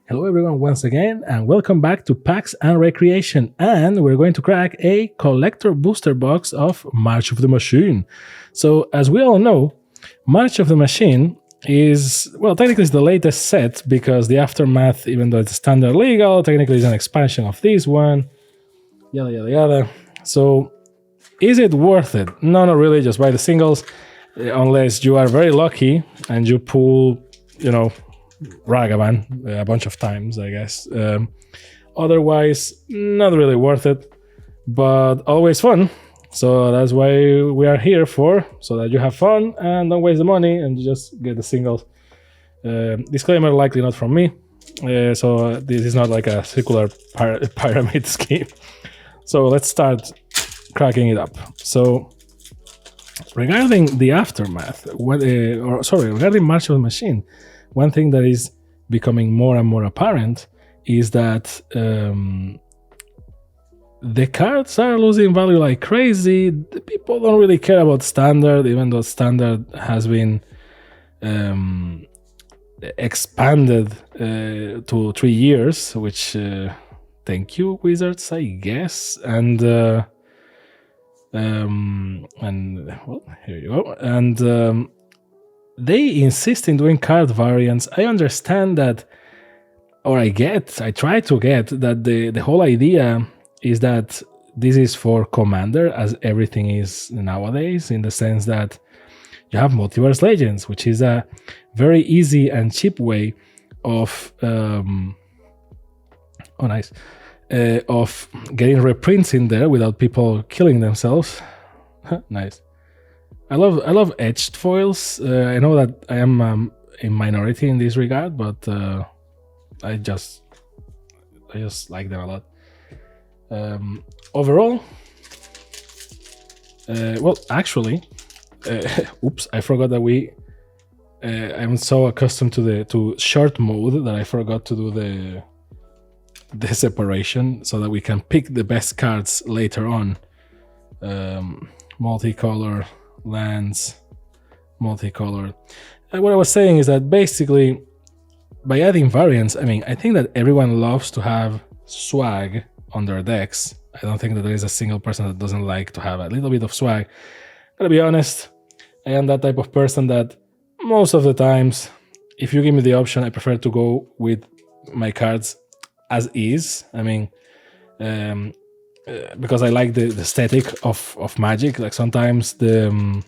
Hello everyone once again and welcome back to Packs and Recreation, and we're going to crack a collector booster box of March of the Machine. So as we all know, March of the Machine is, well, technically it's the latest set because the Aftermath, even though it's standard legal, technically is an expansion of this one, yada yada yada. So is it worth it? No, not really, just buy the singles, unless you are very lucky and you pull, Ragavan a bunch of times, I guess. Otherwise, not really worth it, but always fun. So that's why we are here for, so that you have fun and don't waste the money and you just get the singles. Disclaimer, likely not from me. So this is not like a circular pyramid scheme. So let's start cracking it up. So regarding the Aftermath, regarding March of the Machine, one thing that is becoming more and more apparent is that the cards are losing value like crazy. The people don't really care about standard, even though standard has been expanded to 3 years, which thank you, Wizards, I guess. And well, here you go. And they insist in doing card variants. I understand that, or I try to get that the whole idea is that this is for Commander, as everything is nowadays, in the sense that you have Multiverse Legends, which is a very easy and cheap way of of getting reprints in there without people killing themselves. Nice. I love etched foils. I know that I am a minority in this regard, but I just like them a lot. Overall, well, actually, oops, I forgot that I'm so accustomed to short mode that I forgot to do the separation so that we can pick the best cards later on. Multicolor. Lands, multicolor. And what I was saying is that basically by adding variants, I think that everyone loves to have swag on their decks. I don't think that there is a single person that doesn't like to have a little bit of swag. Gotta be honest, I am that type of person that most of the times, if you give me the option, I prefer to go with my cards as is. Because I like the aesthetic of Magic. Like sometimes the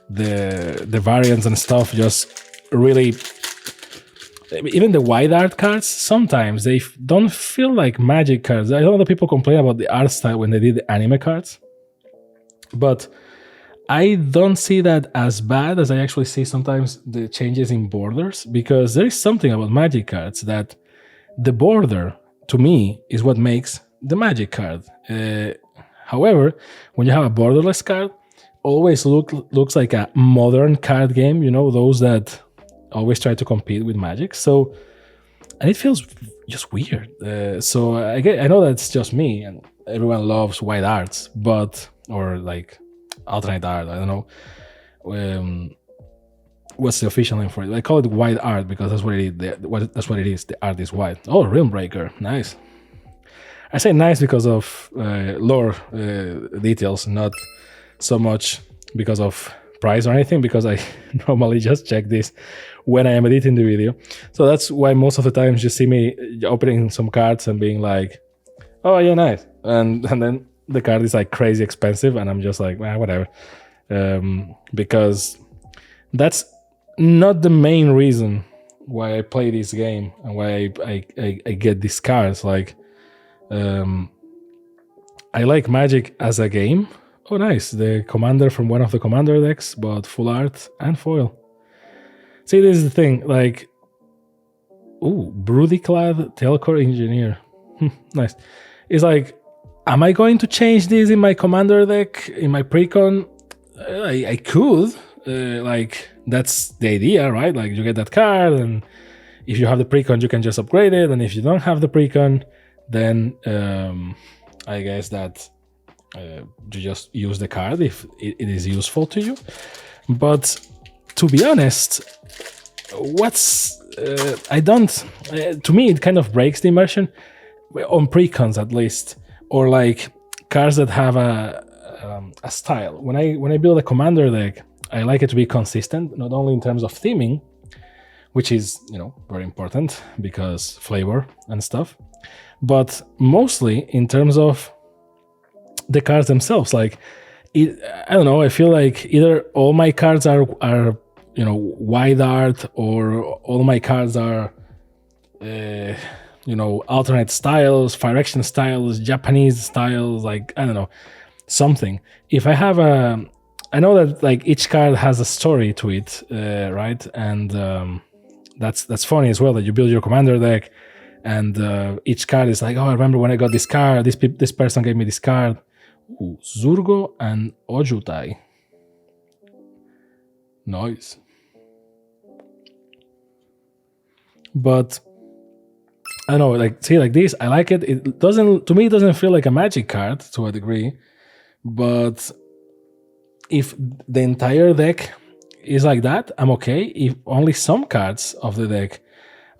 variants and stuff just really, even the wide art cards, sometimes they don't feel like Magic cards. I know that people complain about the art style when they did the anime cards, but I don't see that as bad as I actually see sometimes the changes in borders, because there is something about Magic cards that the border, to me, is what makes the Magic card. However, when you have a borderless card, always looks like a modern card game, those that always try to compete with Magic. So, and it feels just weird. So I know that's just me, and everyone loves white arts, or like alternate art. I don't know. What's the official name for it? I call it white art because that's what it is. That's what it is. The art is white. Oh, Realmbreaker, nice. I say nice because of lore details, not so much because of price or anything, because I normally just check this when I am editing the video. So that's why most of the times you see me opening some cards and being like, oh yeah, nice. And then the card is like crazy expensive and I'm just like, whatever. Because that's not the main reason why I play this game and why I get these cards. Like, I like Magic as a game. Oh, nice. The commander from one of the commander decks, but full art and foil. See, this is the thing. Like, ooh, Broody-clad Telcor Engineer. Nice. It's like, am I going to change this in my commander deck, in my precon? I could. Like, that's the idea, right? Like, you get that card, and if you have the precon, you can just upgrade it. And if you don't have the precon, then I guess that you just use the card if it is useful to you. But to be honest, what's I don't. To me, it kind of breaks the immersion on precons at least, or like cards that have a style. When I build a commander deck, I like it to be consistent, not only in terms of theming, which is very important because flavor and stuff, but mostly in terms of the cards themselves. Like, I don't know. I feel like either all my cards are wide art, or all my cards are alternate styles, fire action styles, Japanese styles. Like, I don't know, something. If I have I know that like each card has a story to it, right? And that's funny as well, that you build your commander deck, and each card is like, oh, I remember when I got this card. This person gave me this card. Ooh, Zurgo and Ojutai. Nice. But I don't know, like, see, like this, I like it. It doesn't feel like a Magic card to a degree, but if the entire deck is like that, I'm okay. If only some cards of the deck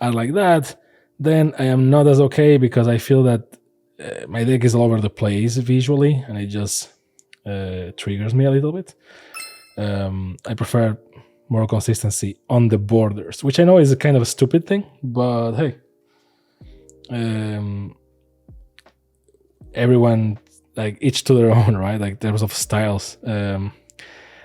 are like that, then I am not as okay, because I feel that my deck is all over the place visually, and it just triggers me a little bit. I prefer more consistency on the borders, which I know is a kind of a stupid thing, but hey, everyone, like, each to their own, right? Like, in terms of styles.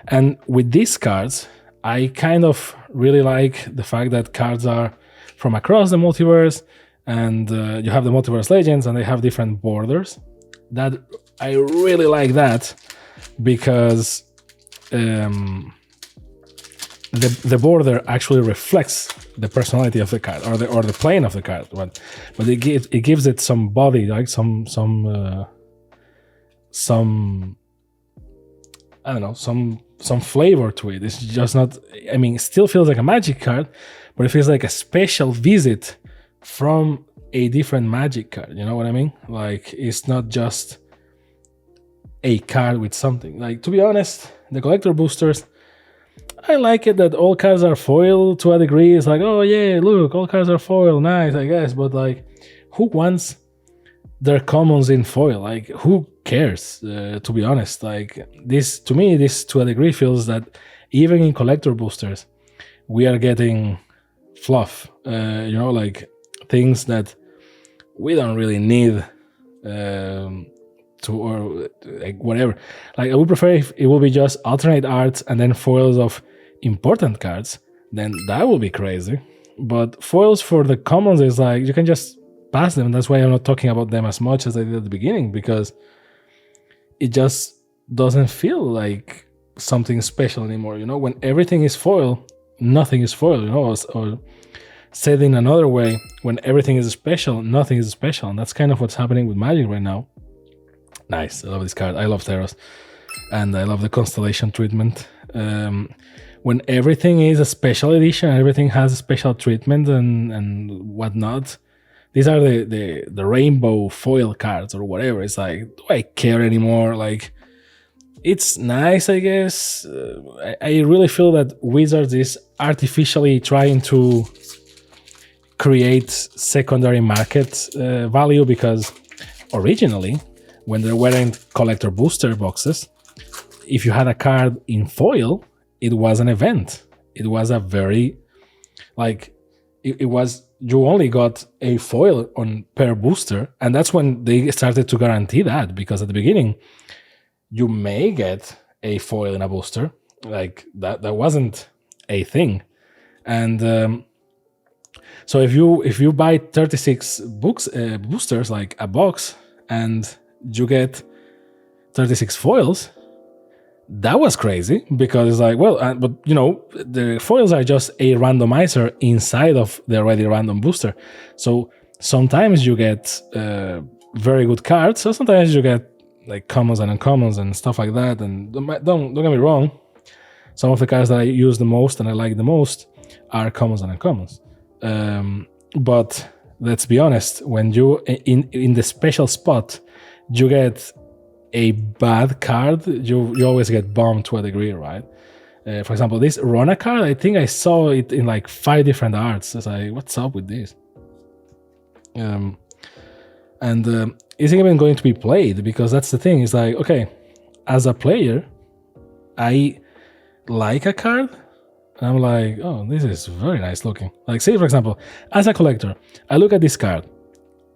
And with these cards, I kind of really like the fact that cards are from across the multiverse, and you have the multiverse legends, and they have different borders. That I really like that, because the border actually reflects the personality of the card, or the plane of the card, but it gives it some body, like some I don't know, some flavor to it. It's just not, I mean, it still feels like a Magic card, but it feels like a special visit from a different Magic card. You know what I mean? Like, it's not just a card with something. Like, to be honest, the collector boosters, I like it that all cards are foil to a degree. It's like, oh yeah, look, all cards are foil, nice, I guess. But like, who wants their commons in foil? Like, who cares? To be honest, like, this, to me, this to a degree feels that even in collector boosters, we are getting fluff. Like things that we don't really need. Or like whatever. Like, I would prefer if it will be just alternate arts and then foils of important cards. Then that would be crazy. But foils for the commons is like, you can just pass them. That's why I'm not talking about them as much as I did at the beginning, because it just doesn't feel like something special anymore. When everything is foil, nothing is foil. Or said in another way, when everything is special, nothing is special. And that's kind of what's happening with Magic right now. Nice. I love this card. I love Theros. And I love the constellation treatment. When everything is a special edition, everything has a special treatment and whatnot. These are the rainbow foil cards or whatever. It's like, do I care anymore? Like, it's nice, I guess. I really feel that Wizards is artificially trying to create secondary market value, because originally, when there weren't collector booster boxes, if you had a card in foil, it was an event. It was a very, like, it was, you only got a foil on per booster. And that's when they started to guarantee that, because at the beginning, you may get a foil in a booster. Like, that wasn't a thing. And so if you buy 36 boosters, like a box, and you get 36 foils, that was crazy, because it's like, well, but the foils are just a randomizer inside of the already random booster. So sometimes you get very good cards, so sometimes you get like commons and uncommons and stuff like that. And don't get me wrong, some of the cards that I use the most and I like the most are commons and uncommons. But let's be honest, when you in the special spot you get a bad card, you always get bombed to a degree, right? For example, this Rona card, I think I saw it in like 5 different arts. It's like, what's up with this? And is it even going to be played? Because that's the thing. It's like, okay, as a player, I like a card, and I'm like, oh, this is very nice looking. Like, say, for example, as a collector, I look at this card,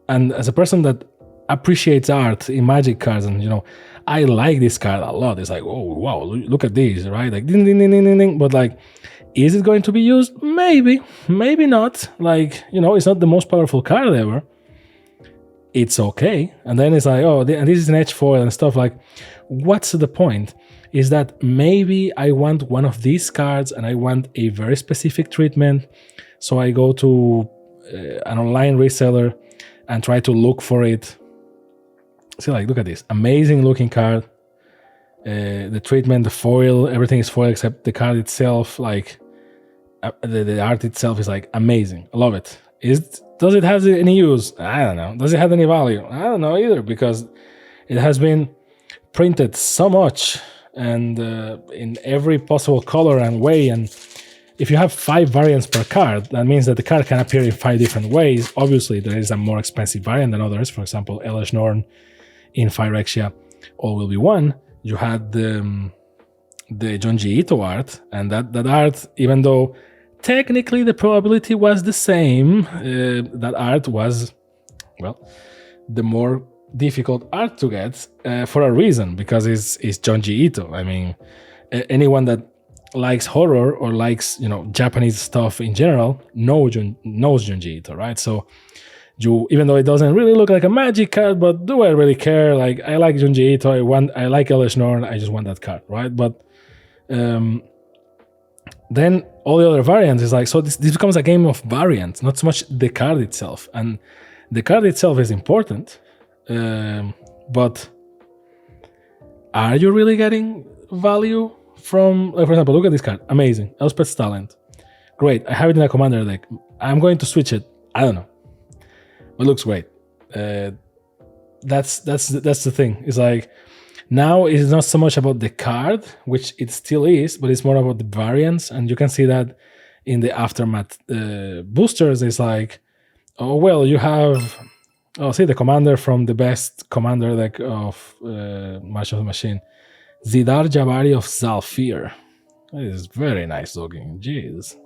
and as a person that appreciates art in Magic cards, and, you know, I like this card a lot. It's like, oh, wow, look at this, right? Like, ding, ding, ding, ding, ding, ding. But, like, is it going to be used? Maybe, maybe not. Like, you know, it's not the most powerful card ever. It's okay. And then it's like, oh, and this is an edge foil and stuff. Like, what's the point? Is that maybe I want one of these cards and I want a very specific treatment. So I go to an online reseller and try to look for it. See, like, look at this amazing looking card. The treatment, the foil, everything is foil except the card itself. Like, the art itself is like amazing. I love it. Does it have any use? I don't know. Does it have any value? I don't know either, because it has been printed so much and in every possible color and way. And if you have 5 variants per card, that means that the card can appear in 5 different ways. Obviously, there is a more expensive variant than others. For example, Elish Norn in Phyrexia, All Will Be One. You had the Junji Ito art, and that art, even though technically the probability was the same, that art was, well, the more difficult art to get for a reason, because it's Junji Ito. I mean, anyone that likes horror or likes, you know, Japanese stuff in general knows Junji Ito, right? So even though it doesn't really look like a Magic card, but do I really care? Like, I like Junji Ito, I like Elish Norn, I just want that card, right? But then all the other variants is like, so this becomes a game of variants, not so much the card itself. And the card itself is important, but are you really getting value from, like, for example, look at this card, amazing, Elspeth's Talent, great, I have it in a commander deck, I'm going to switch it, I don't know, but it looks great. That's the thing. It's like, now it's not so much about the card, which it still is, but it's more about the variants. And you can see that in the Aftermath boosters. It's like, oh, well, you have, see, the commander from the best commander deck of March of the Machine, Zidar Jabari of Zalfir. That is very nice looking, jeez.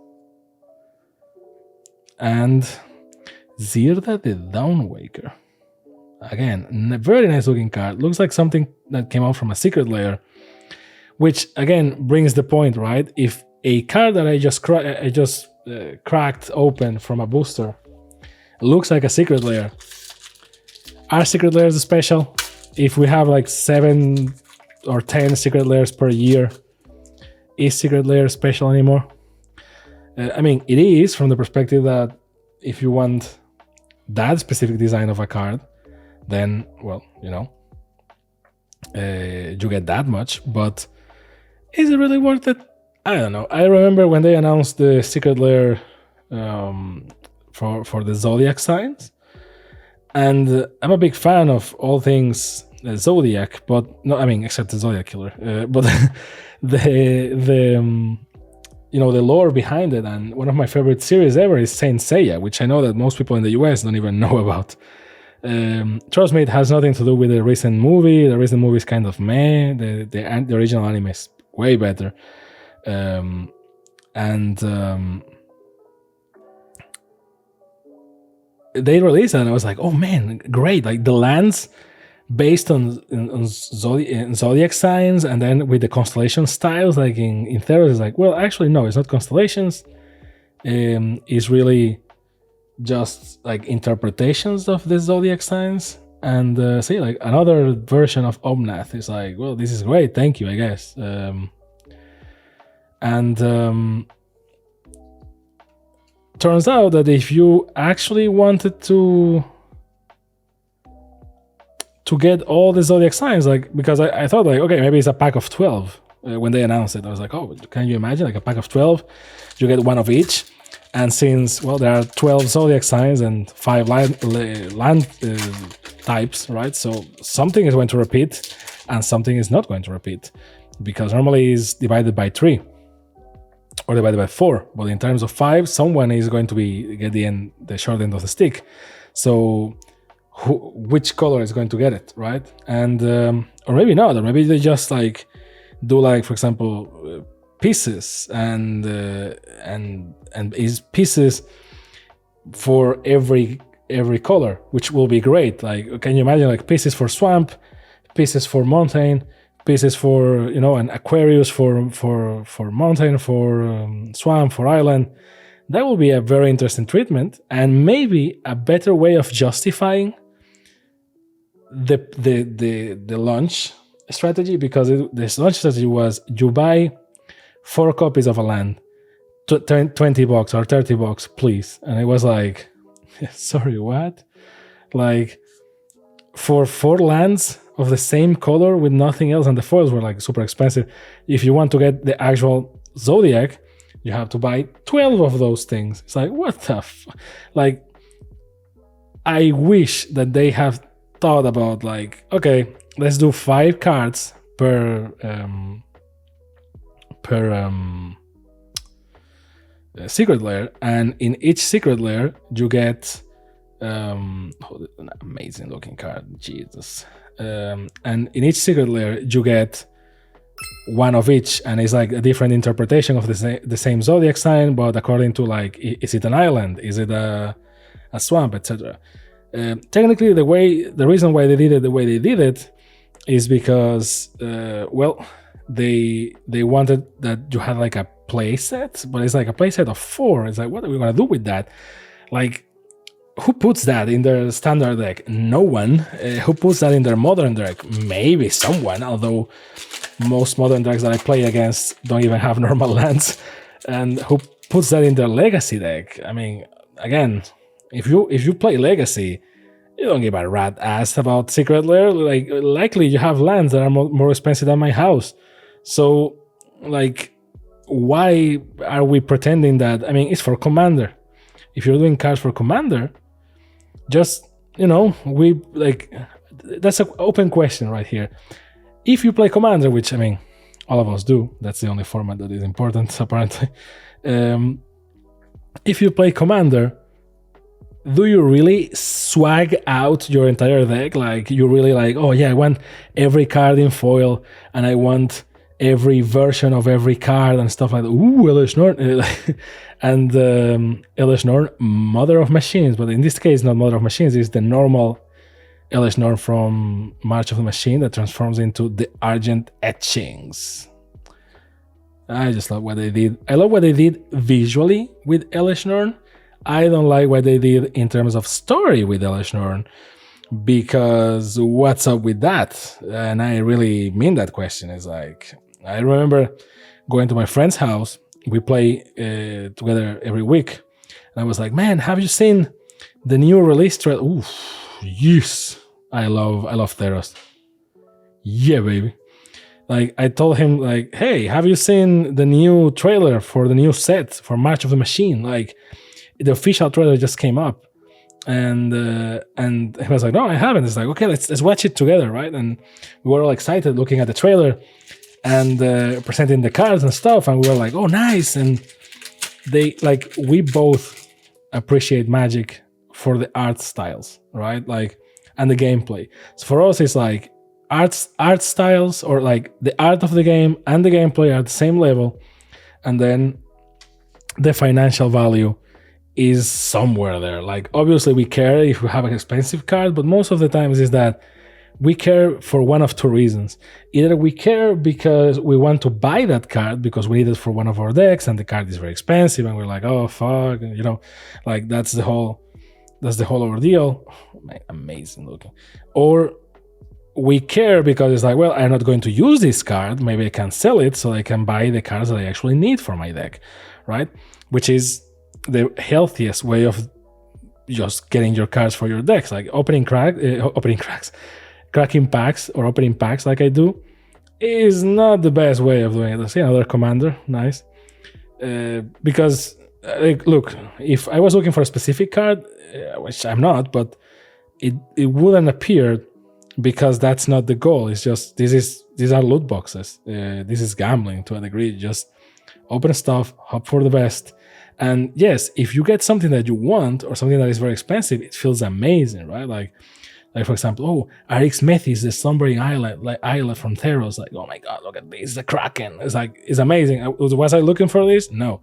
And Zirda the Dawnwaker. Again, a very nice looking card. Looks like something that came out from a secret layer, which again brings the point, right? If a card that I just cracked open from a booster looks like a secret layer, are secret layers special? If we have like 7 or 10 secret layers per year, is secret layer special anymore? I mean, it is, from the perspective that if you want that specific design of a card, then, well, you know, you get that much. But is it really worth it? I don't know. I remember when they announced the secret layer for the Zodiac signs, and I'm a big fan of all things Zodiac, but no, I mean, except the Zodiac Killer. But the you know, the lore behind it, and one of my favorite series ever is Saint Seiya, which I know that most people in the US don't even know about. Trust me, it has nothing to do with the recent movie. The recent movie is kind of meh. The original anime is way better. They released it, and I was like, oh man, great. Like, the lands based on zodiac signs, and then with the constellation styles, like in Theros, is like, well, actually, no, it's not constellations. It's really just like interpretations of the zodiac signs. And see, like, another version of Omnath is like, well, this is great, thank you, I guess. Turns out that if you actually wanted to get all the zodiac signs, like, because I thought, like, okay, maybe it's a pack of 12 when they announced it. I was like, oh, can you imagine, like, a pack of 12, you get one of each. And since, well, there are 12 zodiac signs and 5 land types, right? So something is going to repeat and something is not going to repeat, because normally it's divided by 3. or divided by 4. But in terms of 5, someone is going to be get the short end of the stick. So which color is going to get it, right? And or maybe not, or maybe they just like do like, for example, pieces and is pieces for every color, which will be great. Like, can you imagine like pieces for swamp, pieces for mountain, pieces for an Aquarius for mountain, for swamp, for island? That will be a very interesting treatment, and maybe a better way of justifying the launch strategy, because the launch strategy was you buy 4 copies of a land, $20 or $30, please. And it was like, sorry, what? Like, for 4 lands of the same color with nothing else, and the foils were like super expensive. If you want to get the actual Zodiac, you have to buy 12 of those things. It's like, what the like, I wish that they have thought about like, okay, let's do 5 cards per secret lair, and in each secret lair you get an amazing looking card, Jesus. And in each secret lair you get 1 of each, and it's like a different interpretation of the same zodiac sign, but according to like, is it an island, is it a swamp, etc. Technically, the reason why they did it the way they did it is because they wanted that you had like a play set, but it's like a play set of 4. It's like, what are we gonna do with that? Like, who puts that in their standard deck? No one. Who puts that in their modern deck? Maybe someone, although most modern decks that I play against don't even have normal lands. And who puts that in their legacy deck? I mean, again, if you play legacy, you don't give a rat ass about secret lair. Like, likely you have lands that are more expensive than my house. So, like, why are we pretending that? I mean, it's for Commander. If you're doing cards for Commander, just, we like, that's an open question right here. If you play Commander, which, I mean, all of us do, that's the only format that is important, apparently. If you play Commander, do you really swag out your entire deck? Like, you really like, oh yeah, I want every card in foil, and I want every version of every card and stuff like that. Ooh, Elish Norn. And Elish Norn, Mother of Machines, but in this case, not Mother of Machines, it's the normal Elish Norn from March of the Machine that transforms into the Argent Etchings. I just love what they did. I love what they did visually with Elish Norn. I don't like what they did in terms of story with Elish Norn, because what's up with that? And I really mean that question. Is like, I remember going to my friend's house. We play together every week, and I was like, man, have you seen the new release trailer? Ooh, yes, I love Theros. Yeah, baby. Like, I told him, like, hey, have you seen the new trailer for the new set for March of the Machine? Like, the official trailer just came up, and he was like, no, I haven't. It's like, okay, let's watch it together, right? And we were all excited looking at the trailer and presenting the cards and stuff, and we were like, oh, nice. And we both appreciate Magic for the art styles, right? Like, and the gameplay. So for us, it's like art styles, or like the art of the game and the gameplay are at the same level, and then the financial value is somewhere there. Like, obviously we care if we have an expensive card, but most of the times is that we care for one of 2 reasons. Either we care because we want to buy that card because we need it for one of our decks and the card is very expensive and we're like, oh fuck, like that's the whole ordeal. Amazing looking. Or we care because it's like, well, I'm not going to use this card, maybe I can sell it so I can buy the cards that I actually need for my deck, right? Which is the healthiest way of just getting your cards for your decks. Like cracking packs or opening packs like I do is not the best way of doing it. I see another Commander, nice. Because, look, if I was looking for a specific card, which I'm not, but it wouldn't appear, because that's not the goal. It's just, these are loot boxes. This is gambling to a degree. Just open stuff, hope for the best. And yes, if you get something that you want or something that is very expensive, it feels amazing, right? Like for example, Arix Methis, the slumbering islet from Theros. Like, oh my god, look at this, the Kraken. It's like, it's amazing. Was I looking for this? No,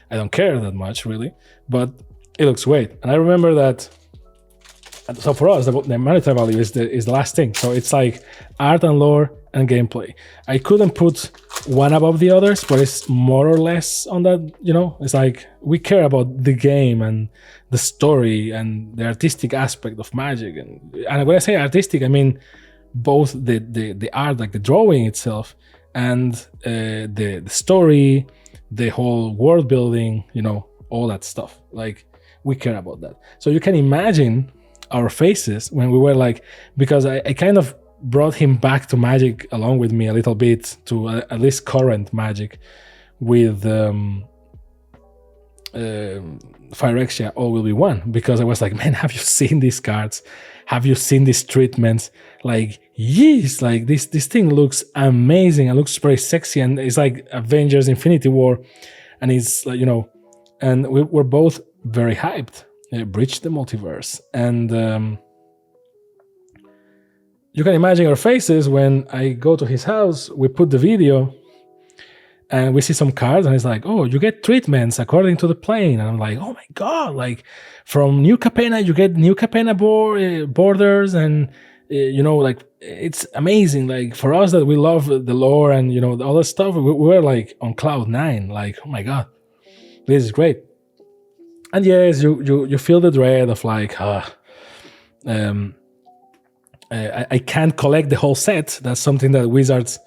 I don't care that much really, but it looks great. And I remember that. So for us, the monetary value is the last thing. So it's like art and lore and gameplay. I couldn't put one above the others, but it's more or less on that. It's like we care about the game and the story and the artistic aspect of Magic. And when I say artistic, I mean both the art, like the drawing itself, and the story, the whole world building. All that stuff. Like we care about that. So you can imagine our faces when we were like, because I kind of brought him back to Magic along with me a little bit, to at least current Magic, with Phyrexia All Will Be One, because I was like, man, have you seen these cards? Have you seen these treatments? Like, yes, like this thing looks amazing and looks very sexy, and it's like Avengers Infinity War, and it's like, and we're both very hyped. Bridge the multiverse. And you can imagine our faces when I go to his house, we put the video, and we see some cards, and it's like, oh, you get treatments according to the plane. And I'm like, oh my god, like from New Capenna, you get New Capenna borders, and like it's amazing. Like for us that we love the lore and all that stuff, we were like on cloud 9, like, oh my god, this is great. And yes, you feel the dread of like, I can't collect the whole set. That's something that Wizards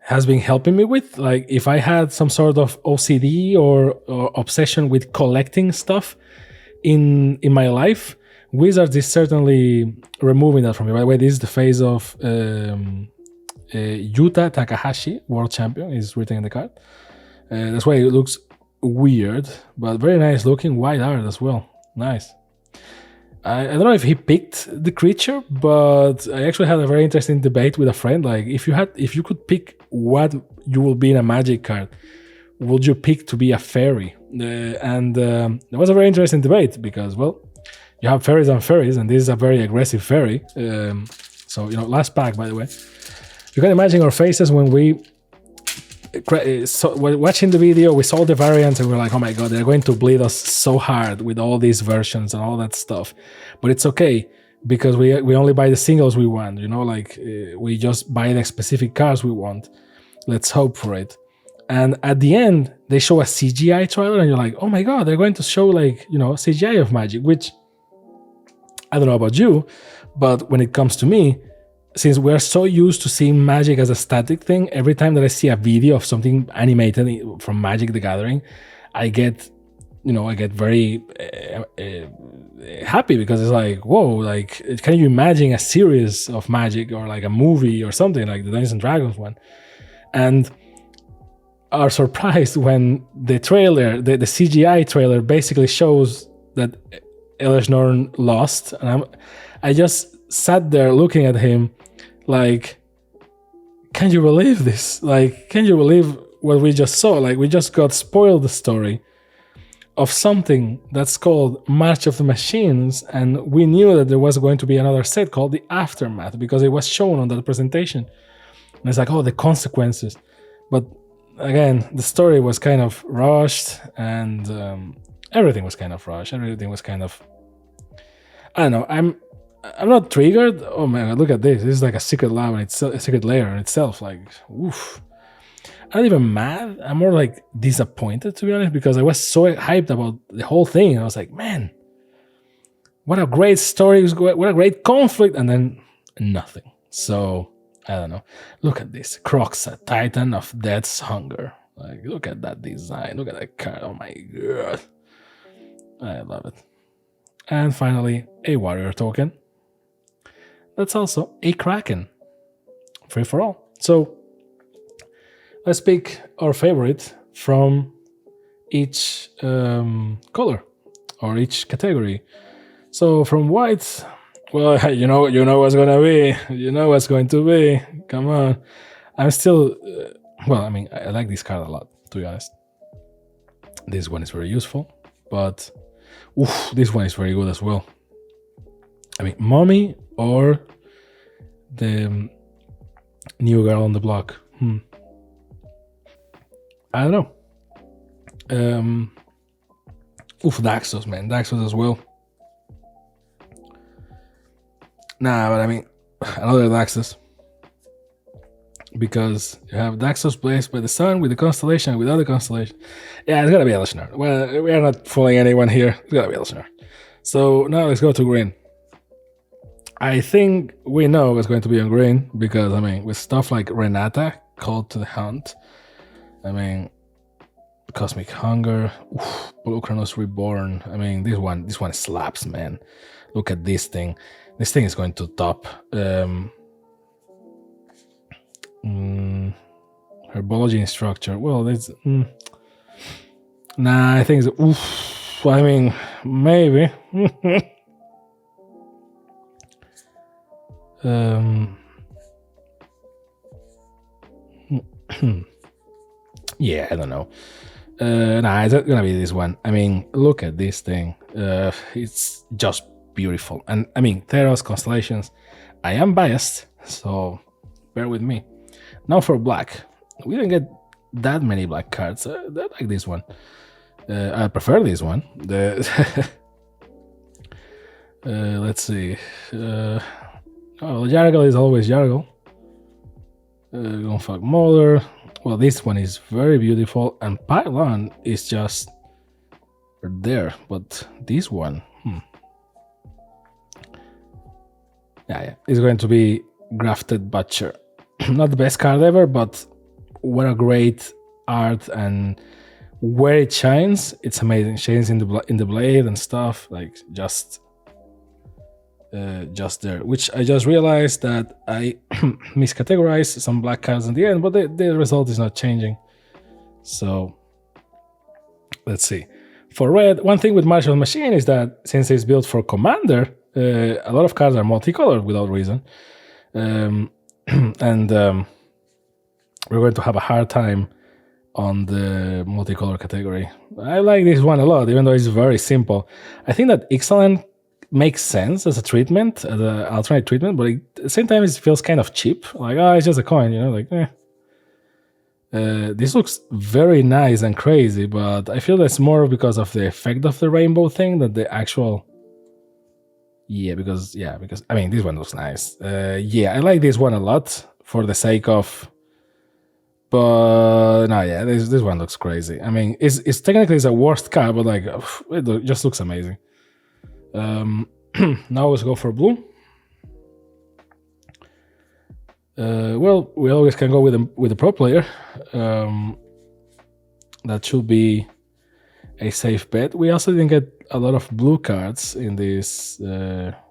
has been helping me with. Like if I had some sort of OCD or obsession with collecting stuff in my life, Wizards is certainly removing that from me. By the way, this is the face of Yuta Takahashi, world champion, is written in the card. That's why it looks weird, but very nice looking, white art as well. Nice. I don't know if he picked the creature, but I actually had a very interesting debate with a friend. Like, if you could pick what you will be in a Magic card, would you pick to be a fairy? And there was a very interesting debate because, well, you have fairies and fairies, and this is a very aggressive fairy. So last pack, by the way. You can imagine our faces when we watching the video, we saw the variants and we're like, oh my god, they're going to bleed us so hard with all these versions and all that stuff. But it's okay, because we only buy the singles we want, we just buy the specific cards we want. Let's hope for it. And at the end, they show a CGI trailer and you're like, oh my god, they're going to show like, CGI of Magic, which I don't know about you, but when it comes to me, since we're so used to seeing Magic as a static thing, every time that I see a video of something animated from Magic the Gathering, I get very happy, because it's like, whoa, like, can you imagine a series of Magic or like a movie or something like the Dungeons and Dragons one? And are surprised when the trailer, the CGI trailer, basically shows that Elish Norn lost, and I just sat there looking at him like, can you believe this? Like, can you believe what we just saw? Like, we just got spoiled the story of something that's called March of the Machines, and we knew that there was going to be another set called the Aftermath because it was shown on that presentation. And it's like, oh, the consequences. But again, the story was kind of rushed, and everything was kind of rushed. Everything was kind of, I don't know. I'm not triggered. Oh man, look at this. This is like a secret lab, and it's a secret layer in itself. Like, oof. I'm not even mad. I'm more like disappointed, to be honest, because I was so hyped about the whole thing. I was like, man, what a great story. What a great conflict. And then nothing. So, I don't know. Look at this. Croxa, Titan of Death's Hunger. Like, look at that design. Look at that card. Oh my god. I love it. And finally, a warrior token. That's also a Kraken. Free for all. So, let's pick our favorite from each color or each category. So from white, well, you know what's gonna be. You know what's going to be. Come on. I'm still, I like this card a lot. to be honest. This one is very useful, but this one is very good as well. I mean, Mommy or the New Girl on the Block. I don't know. Daxos, man. Daxos as well. Nah, but I mean, another Daxos. Because you have Daxos placed by the sun with the constellation, without the constellation. Yeah, it's gotta be Elishnar. Well, we are not fooling anyone here. It's gotta be Elishnar. So now let's go to green. I think we know it's going to be on green because, I mean, with stuff like Renata, Called to the Hunt, I mean, Cosmic Hunger, Lukrembo Reborn. I mean, this one slaps, man. Look at this thing. This thing is going to top. Herbology Instructor. Well, it's nah. I think it's I mean, maybe. Yeah, I don't know. Nah, it's gonna be this one. I mean, look at this thing. It's just beautiful. And I mean, Theros constellations. I am biased, so bear with me. Now for black. We didn't get that many black cards. I like this one. I prefer this one. Let's see. Yargle is always Yargle. Gunfuck Mother. Well, this one is very beautiful, and Pylon is just there. But this one, yeah, it's going to be Grafted Butcher. Not the best card ever, but what a great art, and where it shines, it's amazing. Shines in the blade and stuff, like just there. Which I just realized that I miscategorized some black cards in the end, but the result is not changing. So let's see. For red, one thing with Martial Machine is that since it's built for Commander, a lot of cards are multicolored without reason. And we're going to have a hard time on the multicolor category. I like this one a lot, even though it's very simple. I think that Ixalan makes sense as a treatment, as an alternate treatment, but at the same time it feels kind of cheap. Like, it's just a coin, you know, like, this looks very nice and crazy, but I feel that's more because of the effect of the rainbow thing than the actual... Yeah, because I mean, this one looks nice. Yeah, I like this one a lot for the sake of... But no, yeah, this one looks crazy. I mean, it's technically it's a worst card, but like, it just looks amazing. Now let's go for blue. Well, we always can go with the pro player. That should be a safe bet. We also didn't get a lot of blue cards in this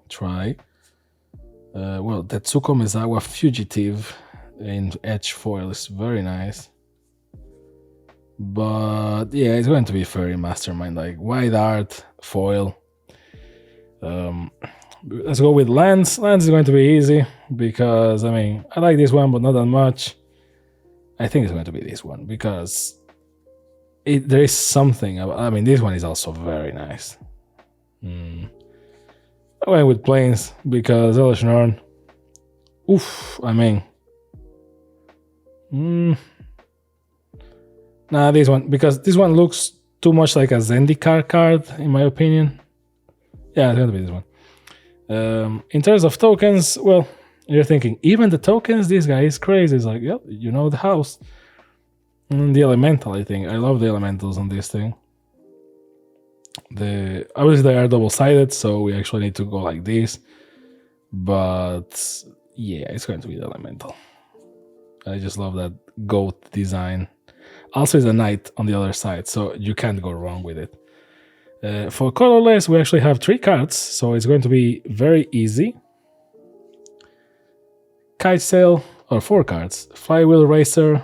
try. Well, Tetsuko Mizawa Fugitive in edge foil is very nice. But yeah, it's going to be Fairy Mastermind, like wide art, foil. Let's go with Lance. Lance is going to be easy because, I mean, I like this one, but not that much. I think it's going to be this one because there is something about, I mean, this one is also very nice. I went with Plains because Elishnorn. I mean, nah, this one, because this one looks too much like a Zendikar card, in my opinion. Yeah, it's going to be this one. In terms of tokens, well, you're thinking, even the tokens, this guy is crazy. It's like, yep, you know the house. And the Elemental, I think. I love the Elementals on this thing. Obviously, they are double-sided, so we actually need to go like this. But, yeah, it's going to be the Elemental. I just love that goat design. Also, it's a knight on the other side, so you can't go wrong with it. For colorless, we actually have 3 cards, so it's going to be very easy. Kite Sail, or 4 cards. Flywheel Racer,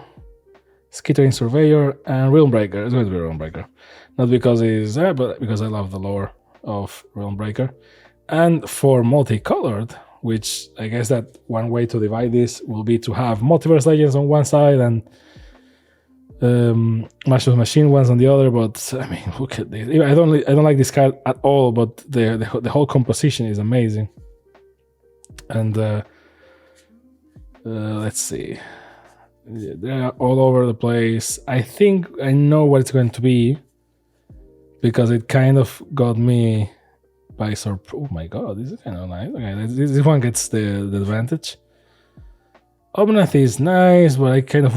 Skittering Surveyor, and Realmbreaker. It's going to be Realmbreaker. Not because it's but because I love the lore of Realmbreaker. And for multicolored, which I guess that one way to divide this will be to have Multiverse Legends on one side and Master Machine ones on the other. But I mean, look at this. I don't like this card at all. But the whole composition is amazing. And let's see. They're all over the place. I think I know what it's going to be because it kind of got me by surprise. Oh my god, this is kind of nice. Okay, this one gets the advantage. Omnath is nice, but I kind of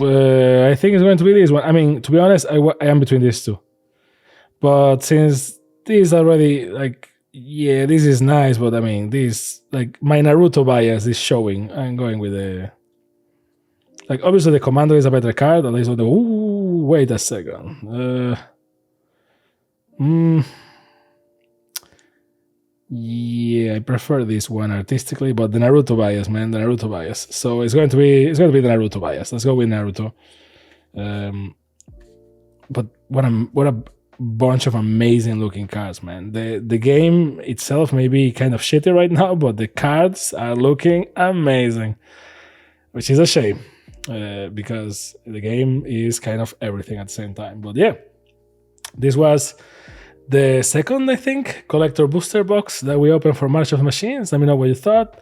I think it's going to be this one. I mean, to be honest, I am between these two. But since this already, like, yeah, this is nice, but I mean, this, like, my Naruto bias is showing. I'm going with the... Like, obviously the Commander is a better card, at least with the... Ooh, wait a second. Yeah, I prefer this one artistically, but the Naruto bias, man, the Naruto bias. So it's going to be the Naruto bias. Let's go with Naruto. But what a bunch of amazing looking cards, man. The game itself may be kind of shitty right now, but the cards are looking amazing, which is a shame because the game is kind of everything at the same time. But yeah, this was the second, I think, collector booster box that we opened for March of Machines. Let me know what you thought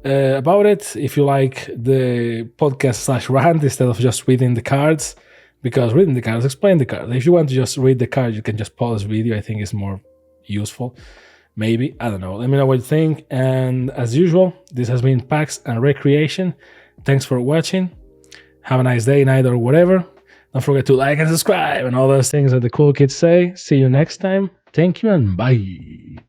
about it. If you like the podcast / rant instead of just reading the cards, because reading the cards explain the cards. If you want to just read the card, you can just pause the video. I think it's more useful. Maybe, I don't know. Let me know what you think. And as usual, this has been Packs and Recreation. Thanks for watching. Have a nice day, night, or whatever. Don't forget to like and subscribe and all those things that the cool kids say. See you next time. Thank you and bye.